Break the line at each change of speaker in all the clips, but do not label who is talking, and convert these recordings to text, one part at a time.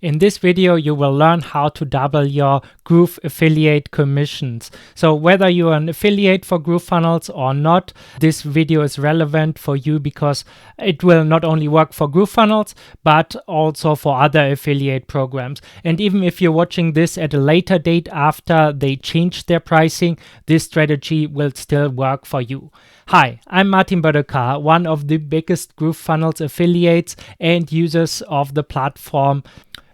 In this video, you will learn how to double your Groove affiliate commissions. So whether you're an affiliate for GrooveFunnels or not, this video is relevant for you because it will not only work for GrooveFunnels, but also for other affiliate programs. And even if you're watching this at a later date after they changed their pricing, this strategy will still work for you. Hi, I'm Martin Bödecker, one of the biggest GrooveFunnels affiliates and users of the platform.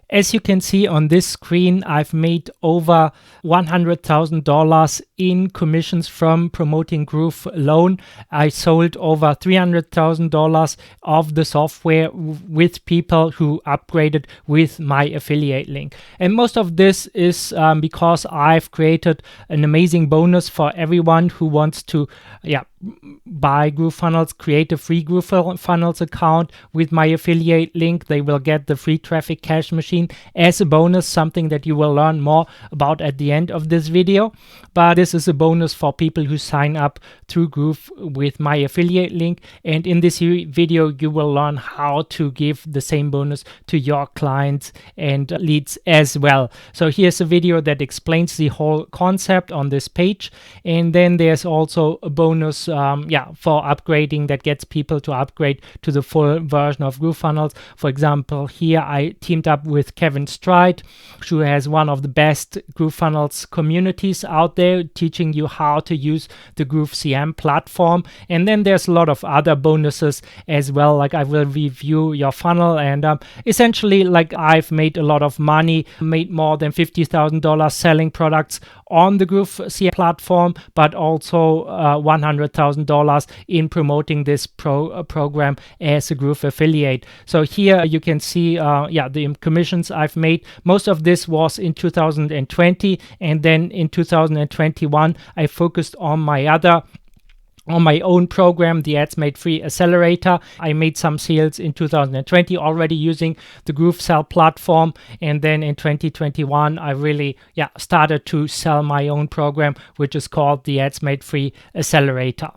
As you can see on this screen, I've made over $100,000 in commissions from promoting Groove alone. I sold over $300,000 of the software with people who upgraded with my affiliate link. And most of this is because I've created an amazing bonus for everyone who wants to buy GrooveFunnels, create a free GrooveFunnels account with my affiliate link. They will get the free traffic cash machine as a bonus, something that you will learn more about at the end of this video. But this is a bonus for people who sign up through Groove with my affiliate link. And in this video, you will learn how to give the same bonus to your clients and leads as well. So here's a video that explains the whole concept on this page. And then there's also a bonus for upgrading that gets people to upgrade to the full version of GrooveFunnels. For example, here I teamed up with Kevin Stride, who has one of the best GrooveFunnels communities out there, teaching you how to use the GrooveCM platform. And then there's a lot of other bonuses as well, like I will review your funnel, and essentially, like, I've made a lot of money, made more than $50,000 selling products on the GrooveCM platform, but also $100,000 in promoting this program as a Groove affiliate. So here you can see the commissions I've made. Most of this was in 2020, and then in 2021 I focused on my own program, the AdsMadeFree Accelerator. I made some sales in 2020 already using the GrooveSell platform, and then in 2021 I really started to sell my own program, which is called the AdsMadeFree Accelerator.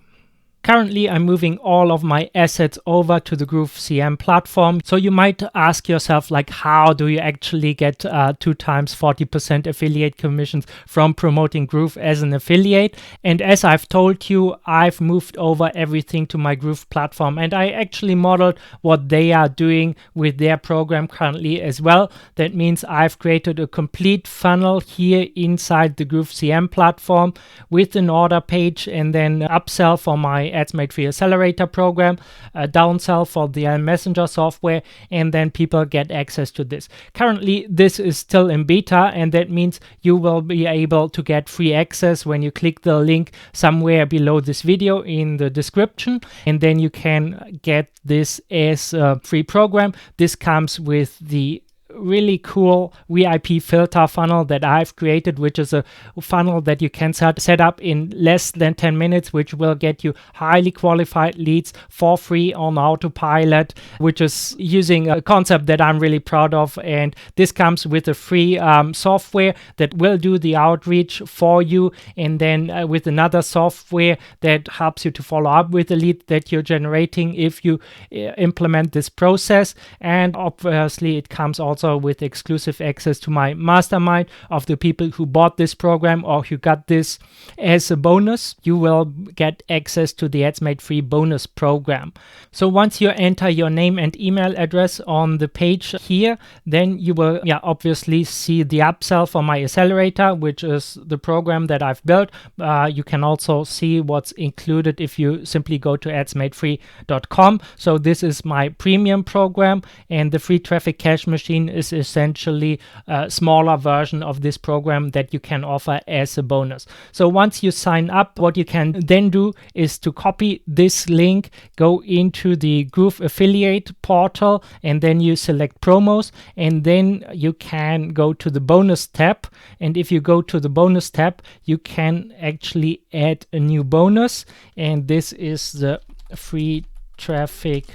Currently, I'm moving all of my assets over to the GrooveCM platform. So you might ask yourself, like, how do you actually get 2 times 40% affiliate commissions from promoting Groove as an affiliate? And as I've told you, I've moved over everything to my Groove platform, and I actually modeled what they are doing with their program currently as well. That means I've created a complete funnel here inside the GrooveCM platform with an order page, and then upsell for my AdsMadeFree Accelerator program, downsell for the Messenger software, and then people get access to this. Currently, this is still in beta, and that means you will be able to get free access when you click the link somewhere below this video in the description, and then you can get this as a free program. This comes with the really cool VIP filter funnel that I've created, which is a funnel that you can set up in less than 10 minutes, which will get you highly qualified leads for free on autopilot, which is using a concept that I'm really proud of. And this comes with a free software that will do the outreach for you, and then with another software that helps you to follow up with the lead that you're generating if you implement this process. And obviously it comes also with exclusive access to my mastermind of the people who bought this program or who got this as a bonus. You will get access to the AdsMadeFree Bonus program. So once you enter your name and email address on the page here, then you will obviously see the upsell for my accelerator, which is the program that I've built. You can also see what's included if you simply go to adsmadefree.com. So this is my premium program, and the free traffic cash machine is essentially a smaller version of this program that you can offer as a bonus. So once you sign up, what you can then do is to copy this link, go into the Groove affiliate portal, and then you select promos, and then you can go to the bonus tab. And if you go to the bonus tab, you can actually add a new bonus, and this is the free traffic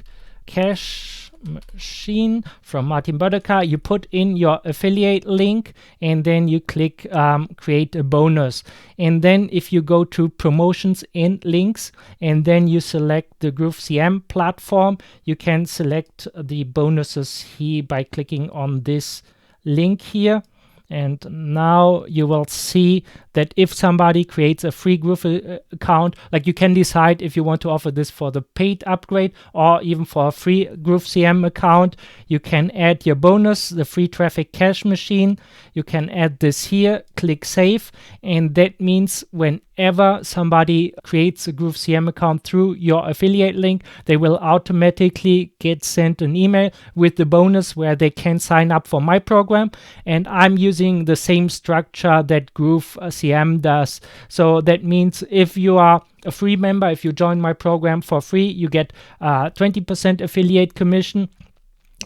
cash machine from Martin Bödecker. You put in your affiliate link, and then you click create a bonus. And then if you go to promotions and links, and then you select the GrooveCM platform, you can select the bonuses here by clicking on this link here. And now you will see that if somebody creates a free Groove account, like you can decide if you want to offer this for the paid upgrade or even for a free Groove CM account. You can add your bonus, the free traffic cash machine. You can add this here, click save, and that means whenever somebody creates a Groove CM account through your affiliate link, they will automatically get sent an email with the bonus where they can sign up for my program. And I'm using the same structure that Groove CM does. So that means if you are a free member, if you join my program for free, you get 20% affiliate commission.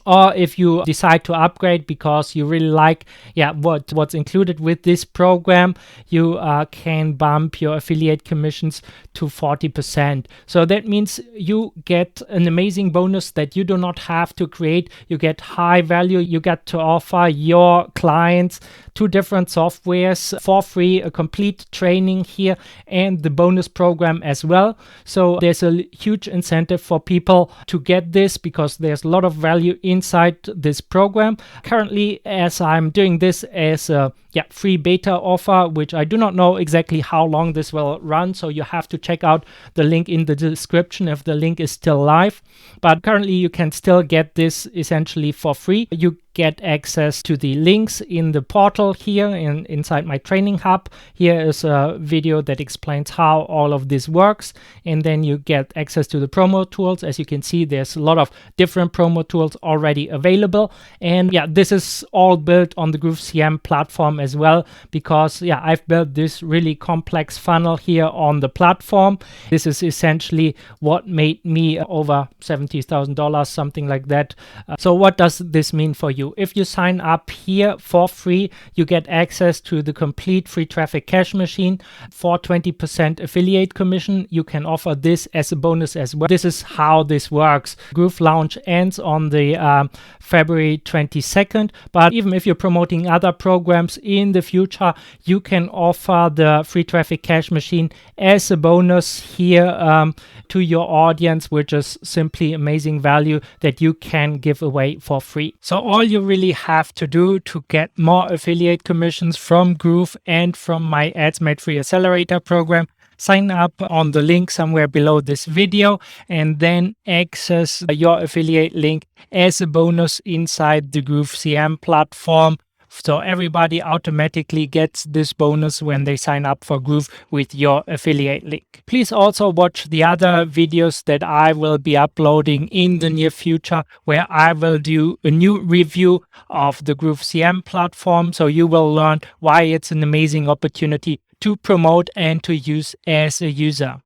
Or if you decide to upgrade because you really like what's included with this program, you can bump your affiliate commissions to 40%. So that means you get an amazing bonus that you do not have to create. You get high value. You get to offer your clients 2 different softwares for free, a complete training here, and the bonus program as well. So there's a huge incentive for people to get this because there's a lot of value inside this program. Currently, as I'm doing this as a free beta offer, which I do not know exactly how long this will run, so you have to check out the link in the description if the link is still live. But currently you can still get this essentially for free. You get access to the links in the portal here inside my training hub. Here is a video that explains how all of this works, and then you get access to the promo tools. As you can see, there's a lot of different promo tools already available, and this is all built on the Groove CM platform as well, because I've built this really complex funnel here on the platform. This is essentially what made me over $70,000, something like that. So what does this mean for you? If you sign up here for free, you get access to the complete free traffic cash machine for 20% affiliate commission. You can offer this as a bonus as well. This is how this works. Groove launch ends on the February 22nd, but even if you're promoting other programs in the future, you can offer the free traffic cash machine as a bonus here to your audience, which is simply amazing value that you can give away for free. So all you really have to do to get more affiliate commissions from Groove and from my AdsMadeFree Accelerator program, sign up on the link somewhere below this video and then access your affiliate link as a bonus inside the Groove CM platform. So everybody automatically gets this bonus when they sign up for Groove with your affiliate link. Please also watch the other videos that I will be uploading in the near future, where I will do a new review of the Groove CM platform. So you will learn why it's an amazing opportunity to promote and to use as a user.